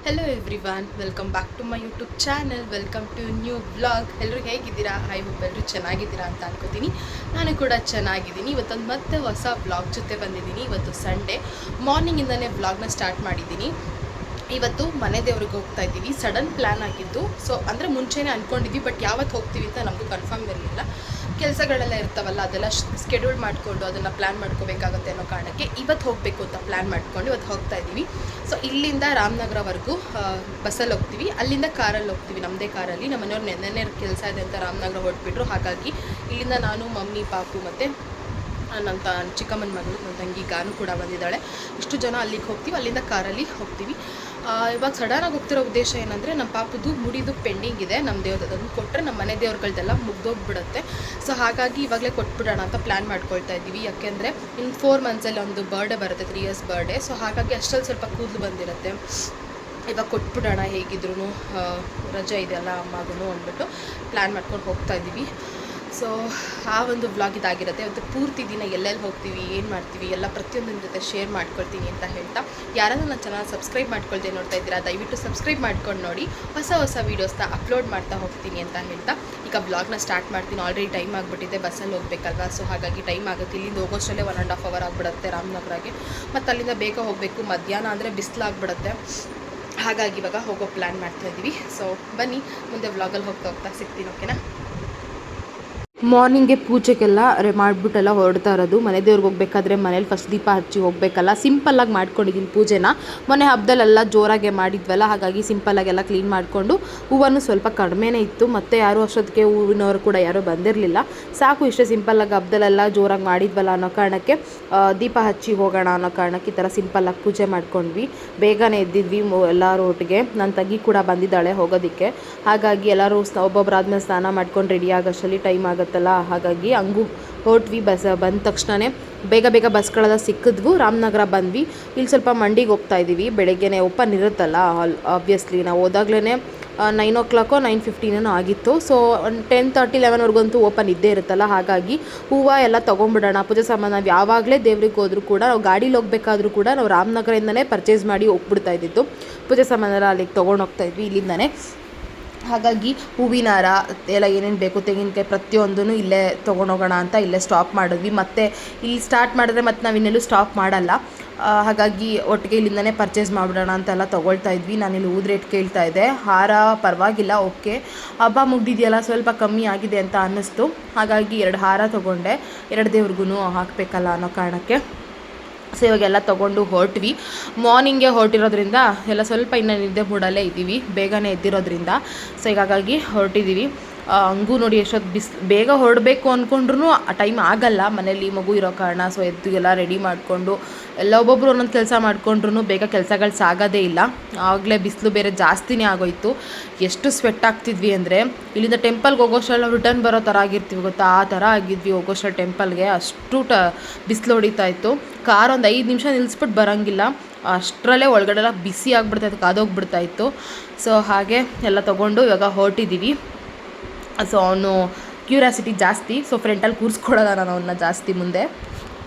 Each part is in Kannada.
Hello everyone, welcome back to my YouTube channel. Welcome to new vlog. ಎಲ್ಲರೂ ಹೇಗಿದ್ದೀರಾ? ಐ ಹೋಪ್ ಎಲ್ಲರೂ ಚೆನ್ನಾಗಿದ್ದೀರಾ ಅಂತ ಅನ್ಕೋತೀನಿ. ನಾನು ಕೂಡ ಚೆನ್ನಾಗಿದ್ದೀನಿ. ಇವತ್ತೊಂದು ಮತ್ತೆ ಹೊಸ ವ್ಲಾಗ್ ಜೊತೆ ಬಂದಿದ್ದೀನಿ. ಇವತ್ತು ಸಂಡೇ ಮಾರ್ನಿಂಗಿಂದನೇ ವ್ಲಾಗ್ನ ಸ್ಟಾರ್ಟ್ ಮಾಡಿದ್ದೀನಿ. ಇವತ್ತು ಮನೆ ದೇವ್ರಿಗೆ ಹೋಗ್ತಾ ಇದ್ದೀವಿ. ಸಡನ್ ಪ್ಲ್ಯಾನ್ ಆಗಿದ್ದು. ಸೊ ಅಂದರೆ ಮುಂಚೆನೇ ಅಂದ್ಕೊಂಡಿದ್ವಿ, ಬಟ್ ಯಾವತ್ತು ಹೋಗ್ತೀವಿ ಅಂತ ನಮಗೂ ಕನ್ಫರ್ಮ್ ಇರಲಿಲ್ಲ. ಕೆಲಸಗಳೆಲ್ಲ ಇರ್ತಾವಲ್ಲ, ಅದೆಲ್ಲ ಸ್ಕೆಡ್ಯೂಲ್ ಮಾಡಿಕೊಂಡು ಅದನ್ನು ಪ್ಲ್ಯಾನ್ ಮಾಡ್ಕೋಬೇಕಾಗುತ್ತೆ ಅನ್ನೋ ಕಾರಣಕ್ಕೆ ಇವತ್ತು ಹೋಗಬೇಕು ಅಂತ ಪ್ಲ್ಯಾನ್ ಮಾಡ್ಕೊಂಡು ಇವತ್ತು ಹೋಗ್ತಾ ಇದ್ದೀವಿ. ಸೊ ಇಲ್ಲಿಂದ ರಾಮನಗರವರೆಗೂ ಬಸ್ಸಲ್ಲಿ ಹೋಗ್ತೀವಿ, ಅಲ್ಲಿಂದ ಕಾರಲ್ಲಿ ಹೋಗ್ತೀವಿ, ನಮ್ಮದೇ ಕಾರಲ್ಲಿ. ನಮ್ಮ ಮನೆಯವ್ರು ನೆನ್ನೆ ಕೆಲಸ ಇದೆ ಅಂತ ರಾಮನಗರ ಹೊರಟ್ಬಿಟ್ರು. ಹಾಗಾಗಿ ಇಲ್ಲಿಂದ ನಾನು, ಮಮ್ಮಿ, ಪಾಪು ಮತ್ತು ನಮ್ಮ ಚಿಕ್ಕಮ್ಮನ ಮಗಳು, ನನ್ನ ತಂಗಿ ಗಾನು ಕೂಡ ಬಂದಿದ್ದಾಳೆ. ಇಷ್ಟು ಜನ ಅಲ್ಲಿಗೆ ಹೋಗ್ತೀವಿ, ಅಲ್ಲಿಂದ ಕಾರಲ್ಲಿ ಹೋಗ್ತೀವಿ. ಇವಾಗ ಸಡನ್ನಾಗಿ ಹೋಗ್ತಿರೋ ಉದ್ದೇಶ ಏನಂದರೆ, ನಮ್ಮ ಪಾಪುದು ಮುಡಿದು ಪೆಂಡಿಂಗ್ ಇದೆ. ನಮ್ಮ ದೇವ್ರದ್ದು ಅದನ್ನು ಕೊಟ್ಟರೆ ನಮ್ಮ ಮನೆ ದೇವ್ರುಗಳ್ದೆಲ್ಲ ಮುಗ್ದೋಗ್ಬಿಡುತ್ತೆ. ಸೊ ಹಾಗಾಗಿ ಇವಾಗಲೇ ಕೊಟ್ಬಿಡೋಣ ಅಂತ ಪ್ಲ್ಯಾನ್ ಮಾಡ್ಕೊಳ್ತಾ ಇದ್ದೀವಿ. ಯಾಕೆಂದರೆ ಇನ್ನು 4 ಮಂತ್ಸಲ್ಲಿ ಒಂದು ಬರ್ಡೇ ಬರುತ್ತೆ, 3 ಇಯರ್ಸ್ ಬರ್ಡೇ. ಸೊ ಹಾಗಾಗಿ ಅಷ್ಟರಲ್ಲಿ ಸ್ವಲ್ಪ ಕೂದಲು ಬಂದಿರುತ್ತೆ. ಇವಾಗ ಕೊಟ್ಬಿಡೋಣ, ಹೇಗಿದ್ರು ರಜೆ ಇದೆಯಲ್ಲ ಅಮ್ಮಗೂ ಅಂದ್ಬಿಟ್ಟು ಪ್ಲ್ಯಾನ್ ಮಾಡ್ಕೊಂಡು ಹೋಗ್ತಾ ಇದ್ದೀವಿ. ಸೊ ಆ ಒಂದು ವ್ಲಾಗ್ ಇದಾಗಿರುತ್ತೆ. ಇವತ್ತು ಪೂರ್ತಿ ದಿನ ಎಲ್ಲೆಲ್ಲಿ ಹೋಗ್ತೀವಿ, ಏನು ಮಾಡ್ತೀವಿ ಎಲ್ಲ ಪ್ರತಿಯೊಂದರ ಜೊತೆ ಶೇರ್ ಮಾಡ್ಕೊಳ್ತೀನಿ ಅಂತ ಹೇಳ್ತಾ, ಯಾರಾದರೂ ನನ್ನ ಚಾನಲ್ ಸಬ್ಸ್ಕ್ರೈಬ್ ಮಾಡ್ಕೊಳ್ದೆ ನೋಡ್ತಾ ಇದ್ದೀರಾ, ದಯವಿಟ್ಟು ಸಬ್ಸ್ಕ್ರೈಬ್ ಮಾಡ್ಕೊಂಡು ನೋಡಿ. ಹೊಸ ವೀಡಿಯೋಸ್ನ ಅಪ್ಲೋಡ್ ಮಾಡ್ತಾ ಹೋಗ್ತೀನಿ ಅಂತ ಹೇಳ್ತಾ ಈಗ ವ್ಲಾಗ್ನ ಸ್ಟಾರ್ಟ್ ಮಾಡ್ತೀನಿ. ಆಲ್ರೆಡಿ ಟೈಮ್ ಆಗಿಬಿಟ್ಟಿದೆ, ಬಸ್ಸಲ್ಲಿ ಹೋಗ್ಬೇಕಲ್ವಾ. ಸೊ ಹಾಗಾಗಿ ಟೈಮ್ ಆಗುತ್ತೆ. ಇಲ್ಲಿಂದ ಹೋಗೋಷ್ಟರಲ್ಲೇ 1.5 hour ಆಗಿಬಿಡುತ್ತೆ ರಾಮನಗರಗೆ. ಮತ್ತು ಅಲ್ಲಿಂದ ಬೇಗ ಹೋಗಬೇಕು. ಮಧ್ಯಾಹ್ನ ಅಂದರೆ ಬಿಸಿಲಾಗ್ಬಿಡುತ್ತೆ. ಹಾಗಾಗಿ ಇವಾಗ ಹೋಗೋ ಪ್ಲ್ಯಾನ್ ಮಾಡ್ತಾಯಿದ್ದೀವಿ. ಸೊ ಬನ್ನಿ, ಮುಂದೆ ವ್ಲಾಗಲ್ಲಿ ಹೋಗ್ತಾ ಸಿಗ್ತೀನಿ, ಓಕೆನಾ? ಮಾರ್ನಿಂಗೆ ಪೂಜೆಗೆಲ್ಲ ಮಾಡಿಬಿಟ್ಟೆಲ್ಲ ಹೊರಡ್ತಾ ಇರೋದು. ಮನೆ ದೇವ್ರಿಗೆ ಹೋಗ್ಬೇಕಾದ್ರೆ ಮನೇಲಿ ಫಸ್ಟ್ ದೀಪ ಹಚ್ಚಿ ಹೋಗಬೇಕಲ್ಲ. ಸಿಂಪಲ್ಲಾಗಿ ಮಾಡ್ಕೊಂಡಿದ್ದೀನಿ ಪೂಜೆನ. ಮೊನ್ನೆ ಹಬ್ಬದಲ್ಲೆಲ್ಲ ಜೋರಾಗೆ ಮಾಡಿದ್ವಲ್ಲ, ಹಾಗಾಗಿ ಸಿಂಪಲ್ಲಾಗೆಲ್ಲ ಕ್ಲೀನ್ ಮಾಡಿಕೊಂಡು, ಹೂವನ್ನು ಸ್ವಲ್ಪ ಕಡಿಮೆನೇ ಇತ್ತು. ಮತ್ತು ಯಾರೂ ಅಷ್ಟೊತ್ತಿಗೆ ಹೂವಿನವರು ಕೂಡ ಯಾರೂ ಬಂದಿರಲಿಲ್ಲ. ಸಾಕು ಇಷ್ಟೇ ಸಿಂಪಲ್ಲಾಗಿ ಹಬ್ಬದಲ್ಲೆಲ್ಲ ಜೋರಾಗಿ ಮಾಡಿದ್ವಲ್ಲ ಅನ್ನೋ ಕಾರಣಕ್ಕೆ ದೀಪ ಹಚ್ಚಿ ಹೋಗೋಣ ಅನ್ನೋ ಕಾರಣಕ್ಕೆ ಈ ಥರ ಸಿಂಪಲ್ಲಾಗಿ ಪೂಜೆ ಮಾಡ್ಕೊಂಡ್ವಿ. ಬೇಗನೆ ಎದ್ದಿದ್ವಿ ಎಲ್ಲರೂ ಒಟ್ಟಿಗೆ. ನನ್ನ ತಂಗಿ ಕೂಡ ಬಂದಿದ್ದಾಳೆ ಹೋಗೋದಕ್ಕೆ. ಹಾಗಾಗಿ ಎಲ್ಲರೂ ಒಬ್ಬೊಬ್ಬರಾದ್ಮೇಲೆ ಸ್ನಾನ ಮಾಡ್ಕೊಂಡು ರೆಡಿ ಆಗೋಷ್ಟರಲ್ಲಿ ಟೈಮ್ ಆಗುತ್ತೆ. ಹಾಗಾಗಿ ಹಂಗೂ ಹೊರಟ್ವಿ. ಬಸ್ ಬಂದ ತಕ್ಷಣವೇ ಬೇಗ ಬಸ್ಗಳೆಲ್ಲ ಸಿಕ್ಕಿದ್ವು. ರಾಮನಗರ ಬಂದ್ವಿ. ಇಲ್ಲಿ ಸ್ವಲ್ಪ ಮಂಡಿಗೆ ಹೋಗ್ತಾ ಇದ್ದೀವಿ. ಬೆಳಗ್ಗೆನೇ ಓಪನ್ ಇರುತ್ತಲ್ಲ, ಆಬ್ವಿಯಸ್ಲಿ ನಾವು ಹೋದಾಗ್ಲೇ 9 o'clock 9:15 ಆಗಿತ್ತು. ಸೊ 10:30 11ವರೆಗಂತೂ ಓಪನ್ ಇದ್ದೇ ಇರುತ್ತಲ್ಲ. ಹಾಗಾಗಿ ಹೂವು ಎಲ್ಲ ತೊಗೊಂಡ್ಬಿಡೋಣ, ಪೂಜೆ ಸಾಮಾನು. ನಾವು ಯಾವಾಗಲೇ ದೇವ್ರಿಗೆ ಹೋದರೂ ಕೂಡ, ನಾವು ಗಾಡೀಲಿ ಹೋಗ್ಬೇಕಾದ್ರೂ ಕೂಡ ನಾವು ರಾಮನಗರದಿಂದನೇ ಪರ್ಚೇಸ್ ಮಾಡಿ ಹೋಗ್ಬಿಡ್ತಾ ಇದ್ದಿದ್ದು. ಪೂಜೆ ಸಾಮಾನೆಲ್ಲ ಅಲ್ಲಿಗೆ ತೊಗೊಂಡು ಹೋಗ್ತಾ ಇದ್ವಿ ಇಲ್ಲಿಂದನೇ. ಹಾಗಾಗಿ ಹೂವಿನ ಹಾರ ಎಲ್ಲ ಏನೇನು ಬೇಕು, ತೆಂಗಿನಕಾಯಿ ಪ್ರತಿಯೊಂದೂ ಇಲ್ಲೇ ತೊಗೊಂಡೋಗೋಣ ಅಂತ ಇಲ್ಲೇ ಸ್ಟಾಪ್ ಮಾಡಿದ್ವಿ. ಮತ್ತು ಇಲ್ಲಿ ಸ್ಟಾರ್ಟ್ ಮಾಡಿದ್ರೆ ಮತ್ತು ನಾವು ಇನ್ನೆಲ್ಲೂ ಸ್ಟಾಪ್ ಮಾಡಲ್ಲ. ಹಾಗಾಗಿ ಒಟ್ಟಿಗೆ ಇಲ್ಲಿಂದನೇ ಪರ್ಚೇಸ್ ಮಾಡಿಬಿಡೋಣ ಅಂತೆಲ್ಲ ತೊಗೊಳ್ತಾ ಇದ್ವಿ. ನಾನಿಲ್ಲಿ ರೇಟ್ ಕೇಳ್ತಾ ಇದ್ದೆ. ಹಾರ ಪರವಾಗಿಲ್ಲ, ಓಕೆ, ಹಬ್ಬ ಮುಗ್ದಿದೆಯಲ್ಲ, ಸ್ವಲ್ಪ ಕಮ್ಮಿ ಆಗಿದೆ ಅಂತ ಅನ್ನಿಸ್ತು. ಹಾಗಾಗಿ 2 ಹಾರ ತೊಗೊಂಡೆ. 2 ದೇವ್ರಿಗೂ ಹಾಕಬೇಕಲ್ಲ ಅನ್ನೋ ಕಾರಣಕ್ಕೆ. ಸೊ ಇವಾಗೆಲ್ಲ ತೊಗೊಂಡು ಹೊರಟ್ವಿ. ಮಾರ್ನಿಂಗೇ ಹೊರಟಿರೋದ್ರಿಂದ ಎಲ್ಲ ಸ್ವಲ್ಪ ಇನ್ನು ನಿದ್ದೆ ಮೂಡಲ್ಲೇ ಇದ್ದೀವಿ, ಬೇಗನೆ ಎದ್ದಿರೋದ್ರಿಂದ. ಸೊ ಹಾಗಾಗಿ ಹೊರಟಿದ್ದೀವಿ. ಹಂಗೂ ನೋಡಿ ಎಷ್ಟೊತ್ತು ಬೇಗ ಹೊರಡಬೇಕು ಅಂದ್ಕೊಂಡ್ರೂ ಟೈಮ್ ಆಗಲ್ಲ, ಮನೇಲಿ ಮಗು ಇರೋ ಕಾರಣ. ಸೊ ಎದ್ದು ಎಲ್ಲ ರೆಡಿ ಮಾಡಿಕೊಂಡು ಎಲ್ಲ ಒಬ್ಬೊಬ್ಬರು ಒಂದೊಂದು ಕೆಲಸ ಮಾಡ್ಕೊಂಡ್ರೂ ಬೇಗ ಕೆಲಸಗಳು ಸಾಗೋದೇ ಇಲ್ಲ. ಆಗಲೇ ಬಿಸಿಲು ಬೇರೆ ಜಾಸ್ತಿನೇ ಆಗೋಯ್ತು. ಎಷ್ಟು ಸ್ವೆಟ್ ಆಗ್ತಿದ್ವಿ ಅಂದರೆ, ಇಲ್ಲಿಂದ ಟೆಂಪಲ್ಗೆ ಹೋಗೋಷ್ಟರಲ್ಲಿ ನಾವು ರಿಟರ್ನ್ ಬರೋ ಥರ ಆಗಿರ್ತೀವಿ ಗೊತ್ತಾ, ಆ ಥರ ಆಗಿದ್ವಿ. ಹೋಗೋಷ್ಟರಲ್ಲಿ ಟೆಂಪಲ್ಗೆ ಅಷ್ಟು ಬಿಸಿಲು ಹೊಡಿತಾ ಇತ್ತು. ಕಾರ್ ಒಂದು 5 ನಿಮಿಷ ನಿಲ್ಲಿಸ್ಬಿಟ್ಟು ಬರೋಂಗಿಲ್ಲ, ಅಷ್ಟರಲ್ಲೇ ಒಳಗಡೆಲ್ಲ ಬಿಸಿ ಆಗಿಬಿಡ್ತಾಯಿತ್ತು, ಕಾದೋಗ್ಬಿಡ್ತಾಯಿತ್ತು. ಸೊ ಹಾಗೆ ಎಲ್ಲ ತೊಗೊಂಡು ಇವಾಗ ಹೊರಟಿದ್ದೀವಿ. ಸೊ ಅವನು ಕ್ಯೂರಿಯಾಸಿಟಿ ಜಾಸ್ತಿ. ಸೊ ಫ್ರಂಟಲ್ಲಿ ಕೂರಿಸ್ಕೊಡೋಲ್ಲ ನಾನು ಅವನ್ನ ಜಾಸ್ತಿ ಮುಂದೆ.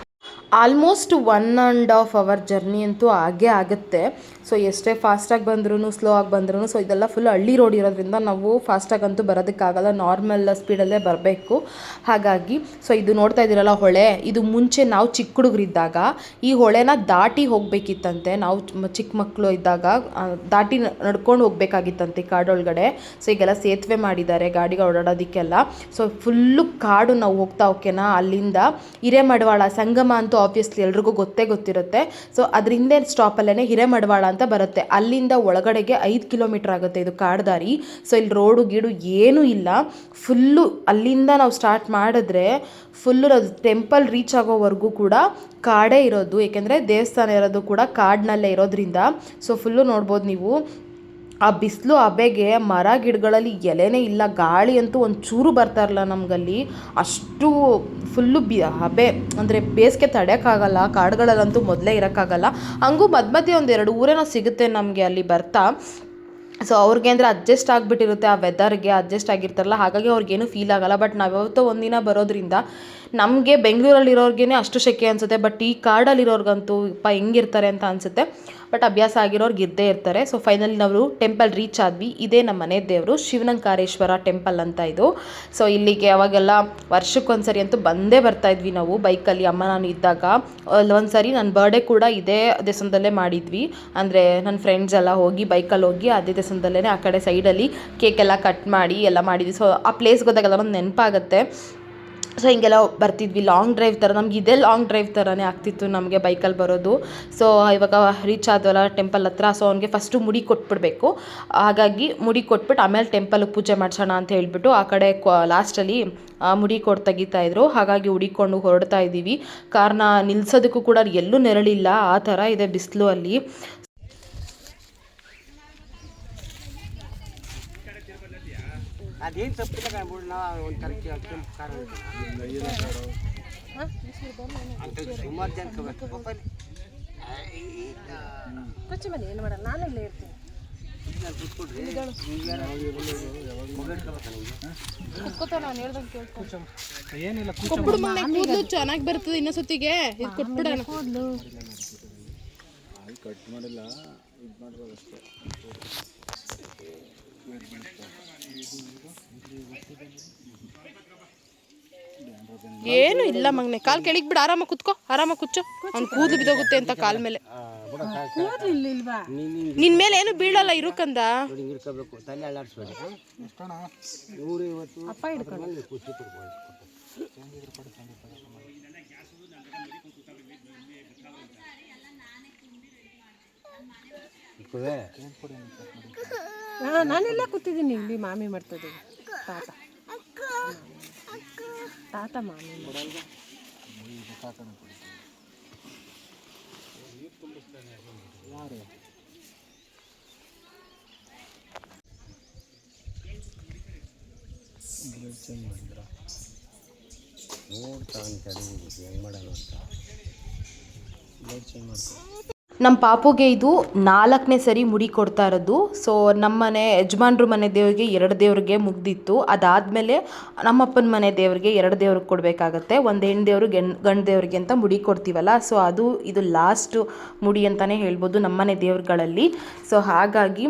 ಆಲ್ಮೋಸ್ಟ್ 1.5 hour ಜರ್ನಿ ಅಂತೂ ಆಗೇ ಆಗುತ್ತೆ. ಸೊ ಎಷ್ಟೇ ಫಾಸ್ಟಾಗಿ ಬಂದ್ರೂ ಸ್ಲೋ ಆಗಿ ಬಂದ್ರೂ, ಸೊ ಇದೆಲ್ಲ ಫುಲ್ ಹಳ್ಳಿ ರೋಡ್ ಇರೋದ್ರಿಂದ ನಾವು ಫಾಸ್ಟಾಗಂತೂ ಬರೋದಕ್ಕಾಗಲ್ಲ, ನಾರ್ಮಲ್ ಸ್ಪೀಡಲ್ಲೇ ಬರಬೇಕು. ಹಾಗಾಗಿ ಸೊ ಇದು ನೋಡ್ತಾ ಇದ್ದೀರಲ್ಲ ಹೊಳೆ, ಇದು ಮುಂಚೆ ನಾವು ಚಿಕ್ಕ ಹುಡುಗರಿದ್ದಾಗ ಈ ಹೊಳೆನ ದಾಟಿ ಹೋಗಬೇಕಿತ್ತಂತೆ. ನಾವು ಚಿಕ್ಕ ಮಕ್ಕಳು ಇದ್ದಾಗ ದಾಟಿ ನಡ್ಕೊಂಡು ಹೋಗ್ಬೇಕಾಗಿತ್ತಂತೆ ಕಾಡೊಳಗಡೆ. ಸೊ ಈಗೆಲ್ಲ ಸೇತುವೆ ಮಾಡಿದ್ದಾರೆ ಗಾಡಿಗಳು ಓಡಾಡೋದಕ್ಕೆಲ್ಲ. ಸೊ ಫುಲ್ಲು ಕಾಡು. ನಾವು ಹೋಗ್ತಾ ಹೋಗ್ಕೆನಾ ಅಲ್ಲಿಂದ ಹಿರೇಮಡವಾಳ ಸಂಗಮ ಅಂತೂ ಆಬ್ವಿಯಸ್ಲಿ ಎಲ್ರಿಗೂ ಗೊತ್ತಿರುತ್ತೆ. ಸೊ ಅದರಿಂದ ಸ್ಟಾಪಲ್ಲೇ ಹಿರೇಮಡವಾಳ ಅಂತ ಬರುತ್ತೆ. ಅಲ್ಲಿಂದ ಒಳಗಡೆಗೆ 5 ಕಿಲೋಮೀಟರ್ ಆಗುತ್ತೆ ಇದು ಕಾಡ್ದಾರಿ. ಸೊ ಇಲ್ಲಿ ರೋಡು ಗೀಡು ಏನೂ ಇಲ್ಲ. ಫುಲ್ಲು ಅಲ್ಲಿಂದ ನಾವು ಸ್ಟಾರ್ಟ್ ಮಾಡಿದ್ರೆ ಫುಲ್ಲು ನಾವು ಟೆಂಪಲ್ ರೀಚ್ ಆಗೋವರೆಗೂ ಕೂಡ ಕಾಡೇ ಇರೋದು. ಏಕೆಂದರೆ ದೇವಸ್ಥಾನ ಇರೋದು ಕೂಡ ಕಾಡಿನಲ್ಲೇ ಇರೋದ್ರಿಂದ. ಸೊ ಫುಲ್ಲು ನೋಡ್ಬೋದು ನೀವು. ಆ ಬಿಸಿಲು ಹಬೆಗೆ ಮರ ಗಿಡಗಳಲ್ಲಿ ಎಲೆನೇ ಇಲ್ಲ, ಗಾಳಿ ಅಂತೂ ಒಂಚೂರು ಬರ್ತಾ ಇರಲ್ಲ ನಮಗಲ್ಲಿ. ಅಷ್ಟು ಫುಲ್ಲು ಹಬೆ ಅಂದರೆ ಬೇಸಿಗೆ ತಡೆಯೋಕ್ಕಾಗಲ್ಲ. ಕಾಡುಗಳಲ್ಲಂತೂ ಮೊದಲೇ ಇರೋಕ್ಕಾಗಲ್ಲ. ಹಂಗೂ ಮಧ್ಯೆ 1-2 ಊರೇನೋ ಸಿಗುತ್ತೆ ನಮಗೆ ಅಲ್ಲಿ ಬರ್ತಾ. ಸೊ ಅವ್ರಿಗೆ ಅಂದರೆ ಅಡ್ಜಸ್ಟ್ ಆಗಿಬಿಟ್ಟಿರುತ್ತೆ, ಆ ವೆದರ್ಗೆ ಅಡ್ಜಸ್ಟ್ ಆಗಿರ್ತಾರಲ್ಲ, ಹಾಗಾಗಿ ಅವ್ರಿಗೇನು ಫೀಲ್ ಆಗೋಲ್ಲ. ಬಟ್ ನಾವು ಯಾವತ್ತೋ ಒಂದಿನ ಬರೋದ್ರಿಂದ ನಮಗೆ ಬೆಂಗಳೂರಲ್ಲಿರೋರ್ಗೇ ಅಷ್ಟು ಸೆಕೆ ಅನಿಸುತ್ತೆ, ಬಟ್ ಈ ಕಾಡಲ್ಲಿರೋರ್ಗಂತೂ ಹೆಂಗಿರ್ತಾರೆ ಅಂತ ಅನಿಸುತ್ತೆ. ಬಟ್ ಅಭ್ಯಾಸ ಆಗಿರೋರ್ಗೆ ಇದ್ದೇ ಇರ್ತಾರೆ. ಸೊ ಫೈನಲಿ ನಾವು ಟೆಂಪಲ್ ರೀಚ್ ಆದ್ವಿ. ಇದೇ ನಮ್ಮ ಮನೆ ದೇವರು ಶಿವನಂಕಾರೇಶ್ವರ ಟೆಂಪಲ್ ಅಂತ ಇದು. ಸೊ ಇಲ್ಲಿಗೆ ಅವಾಗೆಲ್ಲ ವರ್ಷಕ್ಕೊಂದ್ಸರಿ ಅಂತೂ ಬಂದೇ ಬರ್ತಾಯಿದ್ವಿ ನಾವು ಬೈಕಲ್ಲಿ, ಅಮ್ಮ ನಾನು ಇದ್ದಾಗ. ಒಂದ್ಸರಿ ನನ್ನ ಬರ್ಡೇ ಕೂಡ ಇದೇ ದೇವಸ್ಥಾನದಲ್ಲೇ ಮಾಡಿದ್ವಿ. ಅಂದರೆ ನನ್ನ ಫ್ರೆಂಡ್ಸ್ ಎಲ್ಲ ಹೋಗಿ ಬೈಕಲ್ಲಿ ಹೋಗಿ ಅದೇ ದೇವಸ್ಥಾನದಲ್ಲೇ ಆ ಕಡೆ ಸೈಡಲ್ಲಿ ಕೇಕ್ ಎಲ್ಲ ಕಟ್ ಮಾಡಿ ಎಲ್ಲ ಮಾಡಿದ್ವಿ. ಸೊ ಆ ಪ್ಲೇಸ್ಗೆ ಹೋದಾಗೆಲ್ಲ ಒಂದು ನೆನಪಾಗುತ್ತೆ. ಸೊ ಹಿಂಗೆಲ್ಲ ಬರ್ತಿದ್ವಿ, ಲಾಂಗ್ ಡ್ರೈವ್ ಥರ. ನಮ್ಗೆ ಇದೇ ಲಾಂಗ್ ಡ್ರೈವ್ ಥರನೇ ಆಗ್ತಿತ್ತು ನಮಗೆ ಬೈಕಲ್ಲಿ ಬರೋದು. ಸೊ ಇವಾಗ ರೀಚ್ ಆದ್ವಲ್ಲ ಟೆಂಪಲ್ ಹತ್ರ. ಸೊ ಅವ್ನಿಗೆ ಫಸ್ಟು ಮುಡಿ ಕೊಟ್ಬಿಡ್ಬೇಕು. ಹಾಗಾಗಿ ಮುಡಿ ಕೊಟ್ಬಿಟ್ಟು ಆಮೇಲೆ ಟೆಂಪಲ್ಗೆ ಪೂಜೆ ಮಾಡಿಸೋಣ ಅಂತ ಹೇಳ್ಬಿಟ್ಟು ಆ ಕಡೆ ಲಾಸ್ಟಲ್ಲಿ ಮುಡಿ ಕೊಟ್ಟು ತೆಗಿತಾಯಿದ್ರು. ಹಾಗಾಗಿ ಹುಡಿಕೊಂಡು ಹೊರಡ್ತಾ ಇದ್ದೀವಿ. ಕಾರ್ನ ನಿಲ್ಸೋದಕ್ಕೂ ಕೂಡ ಎಲ್ಲೂ ನೆರಳಿಲ್ಲ, ಆ ಥರ ಇದೆ ಬಿಸಿಲು ಅಲ್ಲಿ. ಅದೇನು ತಪ್ಪಿಲ್ಲ ಕಾಣ್ಬಿಡು, ನಾವು ಒಂಥರ ಕಾರಣ ಅಂತ ಸುಮಾರು ಜನ ಕೊಚ್ಚಿ ಬನ್ನಿ, ಏನು ಮಾಡಲ್ಲ, ನಾನು ಇಲ್ಲೇ ಇರ್ತೀನಿ. ಏನಿಲ್ಲ, ಚೆನ್ನಾಗಿ ಬರ್ತದೆ ಇನ್ನೊಂದ್ಸತಿಗೆ ಇದು ಕೊಟ್ಬಿಡೋಣ. ಕಟ್ ಮಾಡಿಲ್ಲ, ಇದು ಮಾಡ್ಬೋದು ಅಷ್ಟೇ. ಏನು ಇಲ್ಲ ಮಗನೆ, ಕಾಲು ಕೆಳಗೆ ಬಿಡು, ಆರಾಮಾಗಿ ಕುತ್ಕೋ, ಆರಾಮಾಗಿ ಕುಚ್ಚು. ಅವ್ನು ಕೂದಲು ಬಿದ್ದೋಗುತ್ತೆ ಅಂತ ಕಾಲ ಮೇಲೆ. ನಿನ್ ಮೇಲೆ ಏನು ಬೀಳಲ್ಲ, ಇರುಕಂದ ಇರ್ಕೋಬೇಕು, ತಲೆ ಅಲ್ಲಾಡಿಸ್ಬೇಡಿ. ಅಪ್ಪ ಹಿಡ್ಕೊಂಡು ನಾನೆಲ್ಲ ಕೂತಿದ್ದೀನಿ ಇಲ್ಲಿ. ಮಾಮಿ ಮಾಡ್ತದೆ, ತಾತ ತಾತ ಮಾಮಿ ನೋಡ್ತಾ ಅಂತ ಹೆಂಗೆ ಮಾಡೋಣ ಅಂತ ಬ್ಲಡ್ ಚೇಂಜ್ ಮಾಡ್ತಾರೆ. ನಮ್ಮ ಪಾಪುಗೆ ಇದು 4ನೇ ಸರಿ ಮುಡಿ ಕೊಡ್ತಾ ಇರೋದು. ಸೊ ನಮ್ಮನೆ ಯಜಮಾನ್ರ ಮನೆ ದೇವರಿಗೆ 2 ದೇವ್ರಿಗೆ ಮುಗ್ದಿತ್ತು. ಅದಾದಮೇಲೆ ನಮ್ಮಪ್ಪನ ಮನೆ ದೇವ್ರಿಗೆ 2 ದೇವ್ರಿಗೆ ಕೊಡಬೇಕಾಗತ್ತೆ. ಒಂದು ಹೆಣ್ಣು ದೇವರು ಗಂಡು ದೇವ್ರಿಗೆ ಅಂತ ಮುಡಿ ಕೊಡ್ತೀವಲ್ಲ. ಸೊ ಇದು ಲಾಸ್ಟ್ ಮುಡಿ ಅಂತಲೇ ಹೇಳ್ಬೋದು ನಮ್ಮನೆ ದೇವ್ರುಗಳಲ್ಲಿ. ಸೊ ಹಾಗಾಗಿ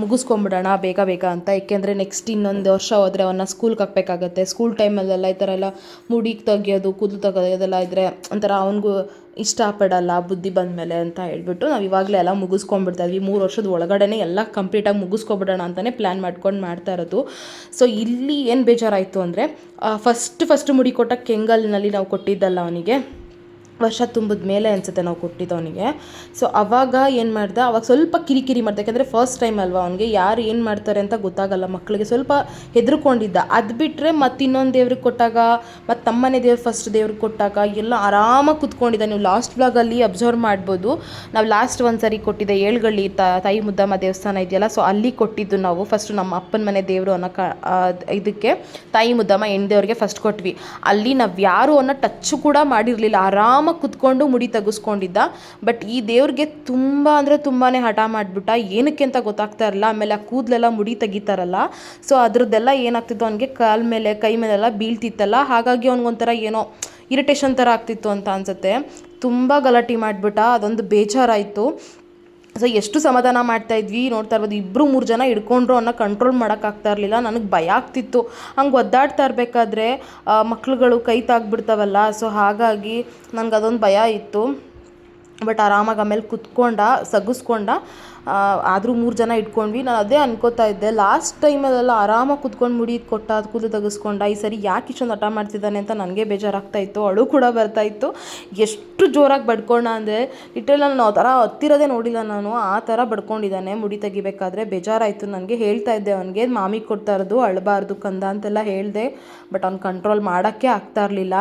ಮುಗಿಸ್ಕೊಂಬಿಡೋಣ ಬೇಗ ಬೇಗ ಅಂತ. ಏಕೆಂದರೆ ನೆಕ್ಸ್ಟ್ ಇನ್ನೊಂದು ವರ್ಷ ಹೋದರೆ ಅವನ್ನ ಸ್ಕೂಲ್ಗೆ ಹಾಕಬೇಕಾಗತ್ತೆ. ಸ್ಕೂಲ್ ಟೈಮಲ್ಲೆಲ್ಲ ಈ ಥರ ಎಲ್ಲ ಮುಡಿ ತೆಗಿಯೋದು, ಕೂದಲು ತೆಗೆಯೋದೆಲ್ಲ ಇದ್ದರೆ ಒಂಥರ ಅವನಿಗೂ ಇಷ್ಟಪಡಲ್ಲ ಬುದ್ಧಿ ಬಂದಮೇಲೆ ಅಂತ ಹೇಳ್ಬಿಟ್ಟು ನಾವು ಇವಾಗಲೇ ಎಲ್ಲ ಮುಗಿಸ್ಕೊಂಡ್ಬಿಡ್ತಾಯಿದ್ವಿ. 3 ವರ್ಷದ ಒಳಗಡೆ ಎಲ್ಲ ಕಂಪ್ಲೀಟಾಗಿ ಮುಗಿಸ್ಕೊಬಿಡೋಣ ಅಂತಲೇ ಪ್ಲ್ಯಾನ್ ಮಾಡ್ಕೊಂಡು ಮಾಡ್ತಾ ಇರೋದು. ಸೊ ಇಲ್ಲಿ ಏನು ಬೇಜಾರಾಯಿತು ಅಂದರೆ ಫಸ್ಟ್ ಮುಡಿ ಕೊಟ್ಟ ಕೆಂಗಲ್ನಲ್ಲಿ ನಾವು ಕೊಟ್ಟಿದ್ದಲ್ಲ ಅವನಿಗೆ, ವರ್ಷ ತುಂಬಿದ ಮೇಲೆ ಅನಿಸುತ್ತೆ ನಾವು ಕೊಟ್ಟಿದ್ದವನಿಗೆ. ಸೊ ಅವಾಗ ಏನು ಮಾಡ್ದೆ, ಅವಾಗ ಸ್ವಲ್ಪ ಕಿರಿಕಿರಿ ಮಾಡ್ದೆ. ಯಾಕೆಂದರೆ ಫಸ್ಟ್ ಟೈಮ್ ಅಲ್ವಾ, ಅವನಿಗೆ ಯಾರು ಏನು ಮಾಡ್ತಾರೆ ಅಂತ ಗೊತ್ತಾಗಲ್ಲ ಮಕ್ಕಳಿಗೆ. ಸ್ವಲ್ಪ ಹೆದರ್ಕೊಂಡಿದ್ದ. ಅದು ಬಿಟ್ಟರೆ ಮತ್ತು ಇನ್ನೊಂದು ದೇವ್ರಿಗೆ ಕೊಟ್ಟಾಗ, ಮತ್ತು ತಮ್ಮನೆ ದೇವ್ರು ಫಸ್ಟ್ ದೇವ್ರಿಗೆ ಕೊಟ್ಟಾಗ ಎಲ್ಲ ಆರಾಮಾಗಿ ಕುತ್ಕೊಂಡಿದ್ದ. ನೀವು ಲಾಸ್ಟ್ ಬ್ಲಾಗಲ್ಲಿ ಅಬ್ಸರ್ವ್ ಮಾಡ್ಬೋದು. ನಾವು ಲಾಸ್ಟ್ ಒಂದು ಸರಿ ಕೊಟ್ಟಿದ್ದೆ ಏಳ್ಗಳ್ಳಿ ತಾಯಿ ಮುದ್ದಮ್ಮ ದೇವಸ್ಥಾನ ಇದೆಯಲ್ಲ. ಸೊ ಅಲ್ಲಿ ಕೊಟ್ಟಿದ್ದು ನಾವು ಫಸ್ಟು ನಮ್ಮ ಅಪ್ಪನ ಮನೆ ದೇವರು ಅನ್ನೋ ಇದಕ್ಕೆ ತಾಯಿ ಮುದ್ದಮ್ಮ ಹೆಣ್ಣು ದೇವ್ರಿಗೆ ಫಸ್ಟ್ ಕೊಟ್ವಿ. ಅಲ್ಲಿ ನಾವು ಯಾರು ಅನ್ನೋ ಟಚ್ಚು ಕೂಡ ಮಾಡಿರಲಿಲ್ಲ, ಆರಾಮಾಗಿ ಕುತ್ಕೊಂಡು ಮುಡಿ ತೆಗೆಸ್ಕೊಂಡಿದ್ದ. ಬಟ್ ಈ ದೇವ್ರಿಗೆ ತುಂಬ ಅಂದರೆ ತುಂಬಾ ಹಠ ಮಾಡಿಬಿಟ್ಟ. ಏನಕ್ಕೆ ಅಂತ ಗೊತ್ತಾಗ್ತಾ ಇರಲ್ಲ. ಆಮೇಲೆ ಆ ಕೂದಲೆಲ್ಲ ಮುಡಿ ತೆಗಿತಾರಲ್ಲ, ಸೊ ಅದ್ರದ್ದೆಲ್ಲ ಏನಾಗ್ತಿತ್ತು ಅವನಿಗೆ ಕಾಲ ಮೇಲೆ ಕೈ ಮೇಲೆಲ್ಲ ಬೀಳ್ತಿತ್ತಲ್ಲ. ಹಾಗಾಗಿ ಅವ್ನಿಗೊಂಥರ ಏನೋ ಇರಿಟೇಷನ್ ಥರ ಆಗ್ತಿತ್ತು ಅಂತ ಅನಿಸುತ್ತೆ. ತುಂಬ ಗಲಾಟೆ ಮಾಡಿಬಿಟ್ಟ, ಅದೊಂದು ಬೇಜಾರಾಯಿತು. ಸೊ ಎಷ್ಟು ಸಮಾಧಾನ ಮಾಡ್ತಾಯಿದ್ವಿ, ನೋಡ್ತಾ ಇರ್ಬೋದು 2-3 ಜನ ಹಿಡ್ಕೊಂಡ್ರು ಅನ್ನೋ ಕಂಟ್ರೋಲ್ ಮಾಡೋಕ್ಕಾಗ್ತಾ ಇರಲಿಲ್ಲ. ನನಗೆ ಭಯ ಆಗ್ತಿತ್ತು ಹಂಗೆ ಒದ್ದಾಡ್ತಾ ಇರಬೇಕಾದ್ರೆ ಮಕ್ಳುಗಳು ಕೈ ತಾಗ್ಬಿಡ್ತಾವಲ್ಲ. ಸೊ ಹಾಗಾಗಿ ನನಗೆ ಅದೊಂದು ಭಯ ಇತ್ತು. ಬಟ್ ಆರಾಮಾಗಿ ಆಮೇಲೆ ಸಗಿಸ್ಕೊಂಡ. ಆದರೂ 3 ಜನ ಇಟ್ಕೊಂಡ್ವಿ. ನಾನು ಅದೇ ಅನ್ಕೋತಾ ಇದ್ದೆ, ಲಾಸ್ಟ್ ಟೈಮಲ್ಲೆಲ್ಲ ಆರಾಮಾಗಿ ಕುತ್ಕೊಂಡು ಮುಡಿ ಕೊಟ್ಟ, ಅದು ಕೂದಲು ತೆಗೆಸ್ಕೊಂಡ. ಈ ಸರಿ ಯಾಕೆ ಇಷ್ಟೊಂದು ಹಠ ಮಾಡ್ತಿದ್ದಾನೆ ಅಂತ ನನಗೆ ಬೇಜಾರಾಗ್ತಾಯಿತ್ತು, ಅಳು ಕೂಡ ಬರ್ತಾಯಿತ್ತು. ಎಷ್ಟು ಜೋರಾಗಿ ಬಡ್ಕೊಂಡ ಅಂದರೆ ಲಿಟ್ರಲಿ ನಾನು ಆ ಥರ ಹತ್ತಿರೋದೇ ನೋಡಿಲ್ಲ ನಾನು, ಆ ಥರ ಬಡ್ಕೊಂಡಿದ್ದಾನೆ ಮುಡಿ ತೆಗಿಬೇಕಾದ್ರೆ. ಬೇಜಾರಾಯಿತು ನನಗೆ. ಹೇಳ್ತಾ ಇದ್ದೆ ಅವನಿಗೆ, ಮಾಮಿಗೆ ಕೊಡ್ತಾ ಇರೋದು ಅಳಬಾರ್ದು ಕಂದ ಅಂತೆಲ್ಲ ಹೇಳಿದೆ. ಬಟ್ ಅವ್ನು ಕಂಟ್ರೋಲ್ ಮಾಡೋಕ್ಕೆ ಆಗ್ತಾ ಇರಲಿಲ್ಲ.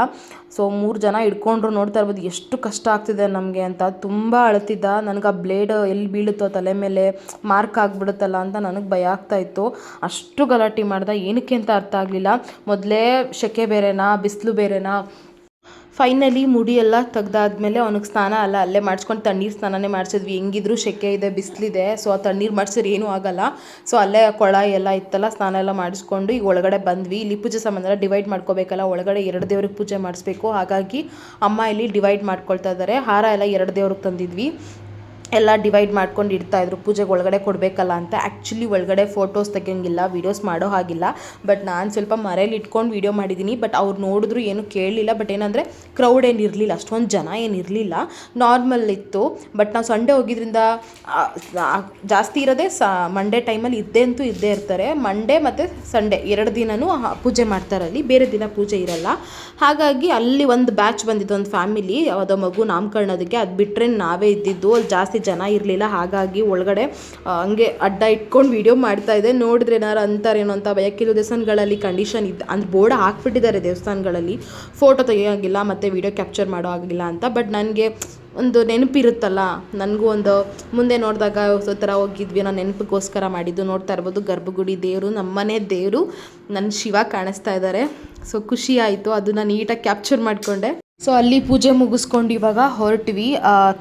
ಸೊ 3 ಜನ ಹಿಡ್ಕೊಂಡ್ರು. ನೋಡ್ತಾ ಇರ್ಬೋದು ಎಷ್ಟು ಕಷ್ಟ ಆಗ್ತಿದೆ ನಮಗೆ ಅಂತ. ತುಂಬ ಅಳ್ತಿದ್ದ. ನನಗೆ ಆ ಬ್ಲೇಡ್ ಎಲ್ಲಿ ಬೀಳುತ್ತೋ ತಲೆ ಮೇಲೆ ಮಾರ್ಕ್ ಆಗಿಬಿಡುತ್ತಲ್ಲ ಅಂತ ನನಗೆ ಭಯ ಆಗ್ತಾಯಿತ್ತು. ಅಷ್ಟು ಗಲಾಟೆ ಮಾಡ್ದೆ. ಏನಕ್ಕೆ ಅಂತ ಅರ್ಥ ಆಗಲಿಲ್ಲ. ಮೊದಲೇ ಸೆಕೆ ಬೇರೆನಾ ಬಿಸಿಲು ಬೇರೆನಾ. ಫೈನಲಿ ಮುಡಿ ಎಲ್ಲ ತೆಗ್ದಾದ್ಮೇಲೆ ಅವ್ನಿಗೆ ಸ್ನಾನ ಎಲ್ಲ ಅಲ್ಲೇ ಮಾಡಿಸ್ಕೊಂಡು ತಣ್ಣೀರು ಸ್ನಾನನೇ ಮಾಡಿಸಿದ್ವಿ. ಹೆಂಗಿದ್ರು ಸೆಕೆ ಇದೆ, ಬಿಸಿಲಿದೆ, ಸೊ ಆ ತಣ್ಣೀರು ಮಾಡಿಸಿದ್ರೆ ಏನೂ ಆಗಲ್ಲ. ಸೊ ಅಲ್ಲೇ ಕೊಳ ಎಲ್ಲ ಇತ್ತಲ್ಲ, ಸ್ನಾನ ಎಲ್ಲ ಮಾಡಿಸ್ಕೊಂಡು ಈಗ ಒಳಗಡೆ ಬಂದ್ವಿ. ಇಲ್ಲಿ ಪೂಜೆ ಸಾಮಾನೆಲ್ಲ ಡಿವೈಡ್ ಮಾಡ್ಕೋಬೇಕಲ್ಲ, ಒಳಗಡೆ 2 ದೇವ್ರಿಗೆ ಪೂಜೆ ಮಾಡಿಸ್ಬೇಕು. ಹಾಗಾಗಿ ಅಮ್ಮ ಇಲ್ಲಿ ಡಿವೈಡ್ ಮಾಡ್ಕೊಳ್ತಾ ಇದ್ದಾರೆ. ಹಾರ ಎಲ್ಲ 2 ದೇವ್ರಿಗೆ ತಂದಿದ್ವಿ, ಎಲ್ಲ ಡಿವೈಡ್ ಮಾಡ್ಕೊಂಡು ಇಡ್ತಾಯಿದ್ರು, ಪೂಜೆಗೆ ಒಳಗಡೆ ಕೊಡಬೇಕಲ್ಲ ಅಂತ. ಆ್ಯಕ್ಚುಲಿ ಒಳಗಡೆ ಫೋಟೋಸ್ ತೆಗಿಯೋಂಗಿಲ್ಲ, ವೀಡಿಯೋಸ್ ಮಾಡೋ ಹಾಗಿಲ್ಲ. ಬಟ್ ನಾನು ಸ್ವಲ್ಪ ಮರೇಲಿ ಇಟ್ಕೊಂಡು ವೀಡಿಯೋ ಮಾಡಿದ್ದೀನಿ. ಬಟ್ ಅವ್ರು ನೋಡಿದ್ರು ಏನು ಕೇಳಲಿಲ್ಲ. ಬಟ್ ಏನಂದರೆ ಕ್ರೌಡ್ ಏನು ಇರಲಿಲ್ಲ, ಅಷ್ಟೊಂದು ಜನ ಏನು ಇರಲಿಲ್ಲ, ನಾರ್ಮಲ್ ಇತ್ತು. ಬಟ್ ನಾವು ಸಂಡೇ ಹೋಗಿದ್ರಿಂದ ಜಾಸ್ತಿ ಇರೋದೇ ಮಂಡೇ ಟೈಮಲ್ಲಿ ಇದ್ದೇ ಇರ್ತಾರೆ. ಮಂಡೇ ಮತ್ತು ಸಂಡೇ 2 ದಿನವೂ ಪೂಜೆ ಮಾಡ್ತಾರೆ ಅಲ್ಲಿ, ಬೇರೆ ದಿನ ಪೂಜೆ ಇರಲ್ಲ. ಹಾಗಾಗಿ ಅಲ್ಲಿ ಒಂದು ಬ್ಯಾಚ್ ಬಂದಿದ್ದು, ಒಂದು ಫ್ಯಾಮಿಲಿ ಯಾವುದೋ ಮಗು ನಾಮಕರಣದಕ್ಕೆ. ಅದು ಬಿಟ್ಟರೆ ನಾವೇ ಇದ್ದಿದ್ದು, ಅಲ್ಲಿ ಜಾಸ್ತಿ ಜನ ಇರಲಿಲ್ಲ. ಹಾಗಾಗಿ ಒಳಗಡೆ ಹಂಗೆ ಅಡ್ಡ ಇಟ್ಕೊಂಡು ವೀಡಿಯೋ ಮಾಡ್ತಾಯಿದ್ದೆ. ನೋಡಿದ್ರೆ ಏನಾರು ಅಂತಾರೇನೋ ಅಂತ ಭಯ. ಕೆಲವು ದೇವಸ್ಥಾನಗಳಲ್ಲಿ ಕಂಡೀಷನ್ ಅಂದ್ರೆ ಬೋರ್ಡ್ ಹಾಕ್ಬಿಟ್ಟಿದ್ದಾರೆ ದೇವಸ್ಥಾನಗಳಲ್ಲಿ, ಫೋಟೋ ತೆಗಿಯೋಂಗಿಲ್ಲ ಮತ್ತು ವೀಡಿಯೋ ಕ್ಯಾಪ್ಚರ್ ಮಾಡೋ ಆಗಿಲ್ಲ ಅಂತ. ಬಟ್ ನನಗೆ ಒಂದು ನೆನಪಿರುತ್ತಲ್ಲ, ನನಗೂ ಒಂದು ಮುಂದೆ ನೋಡಿದಾಗ ಹೊಸ ಥರ ಹೋಗಿದ್ವಿ, ನಾನು ನೆನಪಿಗೋಸ್ಕರ ಮಾಡಿದ್ದು. ನೋಡ್ತಾ ಇರ್ಬೋದು ಗರ್ಭಗುಡಿ ದೇವರು, ನಮ್ಮನೆ ದೇವರು, ನನ್ನ ಶಿವ ಕಾಣಿಸ್ತಾ ಇದ್ದಾರೆ. ಸೊ ಖುಷಿ ಆಯಿತು, ಅದನ್ನು ನೀಟಾಗಿ ಕ್ಯಾಪ್ಚರ್ ಮಾಡಿಕೊಂಡೆ. ಸೊ ಅಲ್ಲಿ ಪೂಜೆ ಮುಗಿಸ್ಕೊಂಡು ಇವಾಗ ಹೊರಟ್ವಿ.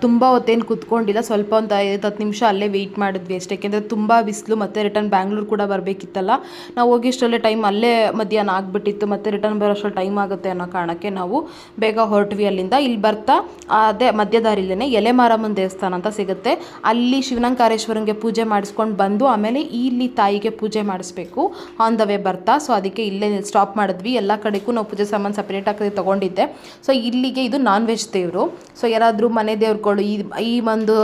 ತುಂಬ ಹೊತ್ತೇನು ಕೂತ್ಕೊಂಡಿಲ್ಲ, ಸ್ವಲ್ಪ ಒಂದು 5-10 ನಿಮಿಷ ಅಲ್ಲೇ ವೆಯ್ಟ್ ಮಾಡಿದ್ವಿ ಅಷ್ಟೇ. ಏಕೆಂದರೆ ತುಂಬ ಬಿಸಿಲು, ಮತ್ತು ರಿಟರ್ನ್ ಬ್ಯಾಂಗ್ಳೂರು ಕೂಡ ಬರಬೇಕಿತ್ತಲ್ಲ. ನಾವು ಹೋಗಿಷ್ಟರಲ್ಲೇ ಟೈಮ್ ಅಲ್ಲೇ ಮಧ್ಯಾಹ್ನ ಆಗಿಬಿಟ್ಟಿತ್ತು, ಮತ್ತು ರಿಟರ್ನ್ ಬರೋಷ್ಟರಲ್ಲಿ ಟೈಮ್ ಆಗುತ್ತೆ ಅನ್ನೋ ಕಾರಣಕ್ಕೆ ನಾವು ಬೇಗ ಹೊರಟ್ವಿ ಅಲ್ಲಿಂದ. ಇಲ್ಲಿ ಬರ್ತಾ ಅದೇ ಮಧ್ಯದಾರಿಲೇ ಎಲೆಮಾರಮ್ಮನ ದೇವಸ್ಥಾನ ಅಂತ ಸಿಗುತ್ತೆ, ಅಲ್ಲಿ ಶಿವನಂಕಾರೇಶ್ವರಂಗೆ ಪೂಜೆ ಮಾಡಿಸ್ಕೊಂಡು ಬಂದು ಆಮೇಲೆ ಇಲ್ಲಿ ತಾಯಿಗೆ ಪೂಜೆ ಮಾಡಿಸ್ಬೇಕು ಆನ್ ದ ವೇ ಬರ್ತಾ. ಸೊ ಅದಕ್ಕೆ ಇಲ್ಲೇ ಸ್ಟಾಪ್ ಮಾಡಿದ್ವಿ. ಎಲ್ಲ ಕಡೆಗೂ ನಾವು ಪೂಜೆ ಸಾಮಾನು ಸಪ್ರೇಟಾಗಿ ತೊಗೊಂಡಿದ್ದೆ. ಸೊ ಇಲ್ಲಿಗೆ ಇದು ನಾನ್ ವೆಜ್ ದೇವರು. ಸೊ ಯಾರಾದರೂ ಮನೆ ದೇವ್ರುಗಳು ಈ ಒಂದು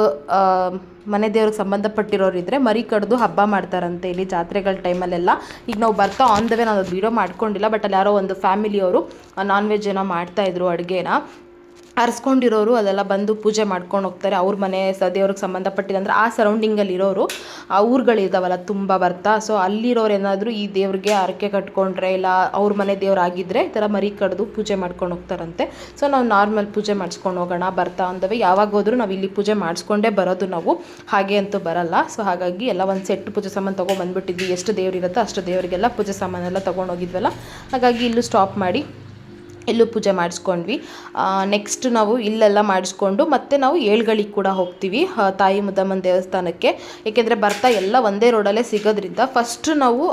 ಮನೆ ದೇವ್ರಿಗೆ ಸಂಬಂಧಪಟ್ಟಿರೋರು ಇದ್ದರೆ ಮರಿ ಕಡ್ದು ಹಬ್ಬ ಮಾಡ್ತಾರಂತೆ ಇಲ್ಲಿ ಜಾತ್ರೆಗಳ ಟೈಮಲ್ಲೆಲ್ಲ. ಈಗ ನಾವು ಬರ್ತಾ ಆನ್ ದ ವೇ ನಾವು ವೀಡಿಯೋ ಮಾಡ್ಕೊಂಡಿಲ್ಲ, ಬಟ್ ಅಲ್ಲಿ ಯಾರೋ ಒಂದು ಫ್ಯಾಮಿಲಿಯವರು ನಾನ್ ವೆಜ್ ಏನೋ ಮಾಡ್ತಾಯಿದ್ರು ಅಡುಗೆನ. ಅರ್ಸ್ಕೊಂಡಿರೋರು ಅದೆಲ್ಲ ಬಂದು ಪೂಜೆ ಮಾಡ್ಕೊಂಡು ಹೋಗ್ತಾರೆ. ಅವ್ರ ಮನೆ ದೇವ್ರಿಗೆ ಸಂಬಂಧಪಟ್ಟಿದೆ ಅಂದರೆ ಆ ಸರೌಂಡಿಂಗಲ್ಲಿ ಇರೋರು ಆ ಊರುಗಳಿದಾವಲ್ಲ ತುಂಬ ಬರ್ತಾ. ಸೊ ಅಲ್ಲಿರೋರು ಏನಾದರೂ ಈ ದೇವ್ರಿಗೆ ಹರಕೆ ಕಟ್ಕೊಂಡ್ರೆ ಇಲ್ಲ ಅವ್ರ ಮನೆ ದೇವ್ರು ಆಗಿದ್ದರೆ ಈ ಥರ ಮರಿ ಕಡ್ದು ಪೂಜೆ ಮಾಡ್ಕೊಂಡು ಹೋಗ್ತಾರಂತೆ. ಸೊ ನಾವು ನಾರ್ಮಲ್ ಪೂಜೆ ಮಾಡಿಸ್ಕೊಂಡು ಹೋಗೋಣ ಬರ್ತಾ ಅಂದವೆ. ಯಾವಾಗ ಹೋದ್ರೂ ನಾವು ಇಲ್ಲಿ ಪೂಜೆ ಮಾಡಿಸ್ಕೊಂಡೇ ಬರೋದು, ನಾವು ಹಾಗೆ ಅಂತೂ ಬರಲ್ಲ. ಸೊ ಹಾಗಾಗಿ ಎಲ್ಲ ಒಂದು ಸೆಟ್ ಪೂಜೆ ಸಾಮಾನು ತೊಗೊಂಡ್ಬಂದ್ಬಿಟ್ಟಿದ್ವಿ. ಎಷ್ಟು ದೇವ್ರಿರುತ್ತೋ ಅಷ್ಟು ದೇವರಿಗೆಲ್ಲ ಪೂಜೆ ಸಾಮಾನೆಲ್ಲ ತೊಗೊಂಡೋಗಿದ್ವಲ್ಲ, ಹಾಗಾಗಿ ಇಲ್ಲೂ ಸ್ಟಾಪ್ ಮಾಡಿ ಇಲ್ಲೂ ಪೂಜೆ ಮಾಡಿಸ್ಕೊಂಡ್ವಿ. ನೆಕ್ಸ್ಟ್ ನಾವು ಇಲ್ಲೆಲ್ಲ ಮಾಡಿಸ್ಕೊಂಡು ಮತ್ತೆ ನಾವು ಏಳ್ಗಳಿಗೆ ಕೂಡ ಹೋಗ್ತೀವಿ ತಾಯಿ ಮುದ್ದಮ್ಮನ ದೇವಸ್ಥಾನಕ್ಕೆ. ಏಕೆಂದರೆ ಬರ್ತಾ ಎಲ್ಲ ಒಂದೇ ರೋಡಲ್ಲೇ ಸಿಗೋದ್ರಿಂದ ಫಸ್ಟ್ ನಾವು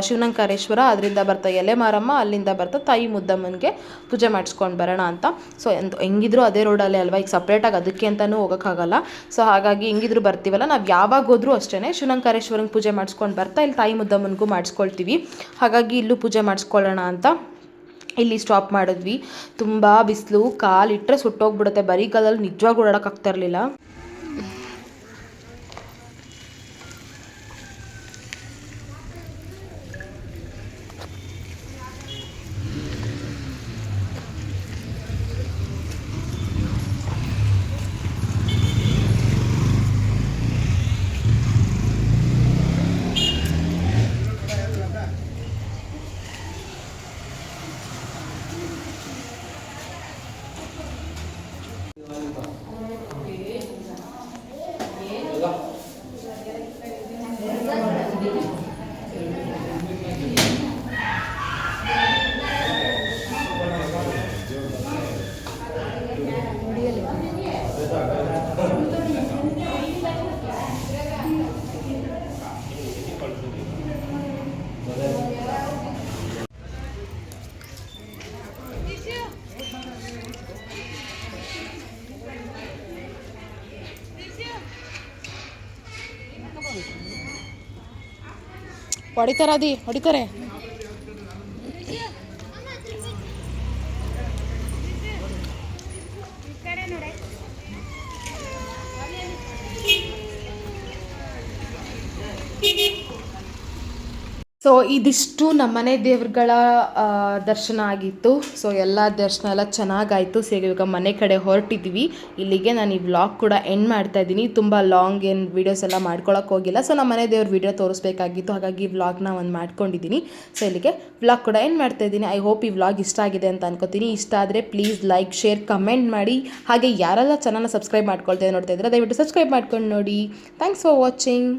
ಶಿವನಂಕಾರೇಶ್ವರ, ಅದರಿಂದ ಬರ್ತಾ ಎಲೆಮಾರಮ್ಮ, ಅಲ್ಲಿಂದ ಬರ್ತಾ ತಾಯಿ ಮುದ್ದಮ್ಮನಿಗೆ ಪೂಜೆ ಮಾಡಿಸ್ಕೊಂಡು ಬರೋಣ ಅಂತ. ಸೊ ಹೆಂಗಿದ್ರು ಅದೇ ರೋಡಲ್ಲೇ ಅಲ್ವಾ, ಈಗ ಸಪ್ರೇಟಾಗಿ ಅದಕ್ಕೆ ಅಂತಲೂ ಹೋಗೋಕ್ಕಾಗಲ್ಲ. ಸೊ ಹಾಗಾಗಿ ಹೆಂಗಿದ್ರು ಬರ್ತೀವಲ್ಲ, ನಾವು ಯಾವಾಗ ಹೋದ್ರೂ ಅಷ್ಟೇ ಶಿವನಂಕಾರೇಶ್ವರಂಗೆ ಪೂಜೆ ಮಾಡಿಸ್ಕೊಂಡು ಬರ್ತಾ ಇಲ್ಲಿ ತಾಯಿ ಮುದ್ದಮ್ಮನಿಗೂ ಮಾಡಿಸ್ಕೊಳ್ತೀವಿ. ಹಾಗಾಗಿ ಇಲ್ಲೂ ಪೂಜೆ ಮಾಡಿಸ್ಕೊಳ್ಳೋಣ ಅಂತ ಇಲ್ಲಿ ಸ್ಟಾಪ್ ಮಾಡಿದ್ವಿ. ತುಂಬ ಬಿಸಿಲು, ಕಾಲಿಟ್ಟರೆ ಸುಟ್ಟೋಗ್ಬಿಡುತ್ತೆ. ಬರೀ ಕಾಲಲ್ಲಿ ನಿಜವಾಗ್ಲೂ ಓಡಾಡೋಕ್ಕಾಗ್ತಾ ಇರಲಿಲ್ಲ. ಹೊಡಿತಾರೆ. ಸೊ ಇದಿಷ್ಟು ನಮ್ಮನೆ ದೇವ್ರುಗಳ ದರ್ಶನ ಆಗಿತ್ತು. ಸೊ ಎಲ್ಲ ದರ್ಶನ ಎಲ್ಲ ಚೆನ್ನಾಗಾಯಿತು. ಸೊ ಇವಾಗ ಮನೆ ಕಡೆ ಹೊರಟಿದ್ವಿ. ಇಲ್ಲಿಗೆ ನಾನು ಈ ವ್ಲಾಗ್ ಕೂಡ ಎಂಡ್ ಮಾಡ್ತಾ ಇದ್ದೀನಿ. ತುಂಬ ಲಾಂಗ್ ಏನು ವೀಡಿಯೋಸ್ ಎಲ್ಲ ಮಾಡ್ಕೊಳಕ್ಕೆ ಹೋಗಿಲ್ಲ. ಸೊ ನಮ್ಮ ಮನೆ ದೇವ್ರ ವೀಡಿಯೋ ತೋರಿಸ್ಬೇಕಾಗಿತ್ತು, ಹಾಗಾಗಿ ಈ ವ್ಲಾಗ್ನ ಒಂದು ಮಾಡ್ಕೊಂಡಿದ್ದೀನಿ. ಸೊ ಇಲ್ಲಿಗೆ ವ್ಲಾಗ್ ಕೂಡ ಎಂಡ್ ಮಾಡ್ತಾ ಇದ್ದೀನಿ. ಐ ಹೋಪ್ ಈ ವ್ಲಾಗ್ ಇಷ್ಟ ಆಗಿದೆ ಅಂತ ಅನ್ಕೋತೀನಿ. ಇಷ್ಟ ಆದರೆ ಪ್ಲೀಸ್ ಲೈಕ್, ಶೇರ್, ಕಮೆಂಟ್ ಮಾಡಿ. ಹಾಗೆ ಯಾರೆಲ್ಲ ಚಾನಲ್ನ ಸಬ್ಸ್ಕ್ರೈಬ್ ಮಾಡ್ಕೊಳ್ತೇವೆ ನೋಡ್ತಾ ಇದ್ರೆ ದಯವಿಟ್ಟು ಸಬ್ಸ್ಕ್ರೈಬ್ ಮಾಡ್ಕೊಂಡು ನೋಡಿ. Thanks for watching.